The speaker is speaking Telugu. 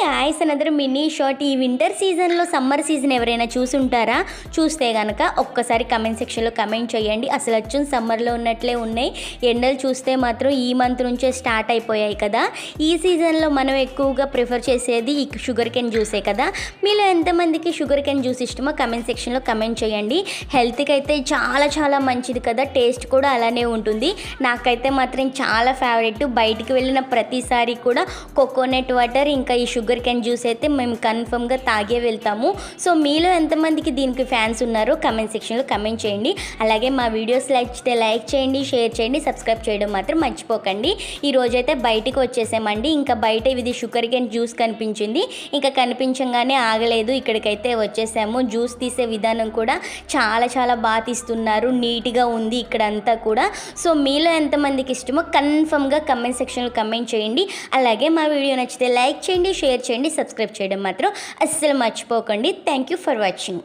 Guys another mini short. ఈ వింటర్ సీజన్లో సమ్మర్ సీజన్ ఎవరైనా చూసుంటారా? చూస్తే కనుక ఒక్కసారి కమెంట్ సెక్షన్లో కమెంట్ చేయండి. అసలు వచ్చి సమ్మర్లో ఉన్నట్లే ఉన్నాయి. ఎండలు చూస్తే మాత్రం ఈ మంత్ నుంచే స్టార్ట్ అయిపోయాయి కదా. ఈ సీజన్లో మనం ఎక్కువగా ప్రిఫర్ చేసేది ఈ షుగర్ కెన్ జ్యూసే కదా. మీలో ఎంతమందికి షుగర్ కెన్ జ్యూస్ ఇష్టమో కమెంట్ సెక్షన్లో కమెంట్ చేయండి. హెల్త్కి అయితే చాలా చాలా మంచిది కదా, టేస్ట్ కూడా అలానే ఉంటుంది. నాకైతే మాత్రం చాలా ఫేవరెట్. బయటికి వెళ్ళిన ప్రతిసారి కూడా కోకోనట్ వాటర్ ఇంకా ఈ షుగర్ కెన్ జ్యూస్ అయితే మేము కన్ఫర్మ్గా తాగే వెళ్తాము. సో మీలో ఎంతమందికి దీనికి ఫ్యాన్స్ ఉన్నారో కమెంట్ సెక్షన్లో కమెంట్ చేయండి. అలాగే మా వీడియోస్ నచ్చితే లైక్ చేయండి, షేర్ చేయండి, సబ్స్క్రైబ్ చేయడం మాత్రం మర్చిపోకండి. ఈరోజైతే బయటికి వచ్చేసామండి. ఇంకా బయట ఇది షుగర్ కెన్ జ్యూస్ కనిపించింది. ఇంకా కనిపించగానే ఆగలేదు, ఇక్కడికైతే వచ్చేసాము. జ్యూస్ తీసే విధానం కూడా చాలా చాలా బాగా తీస్తున్నారు, నీట్గా ఉంది ఇక్కడంతా కూడా. సో మీలో ఎంతమందికి ఇష్టమో కన్ఫర్మ్గా కమెంట్ సెక్షన్లో కమెంట్ చేయండి. అలాగే మా వీడియో నచ్చితే లైక్ చేయండి, షేర్ చేయండి, సబ్స్క్రైబ్ చేయడం మాత్రం అస్సలు మర్చిపోకండి. Thank you for watching.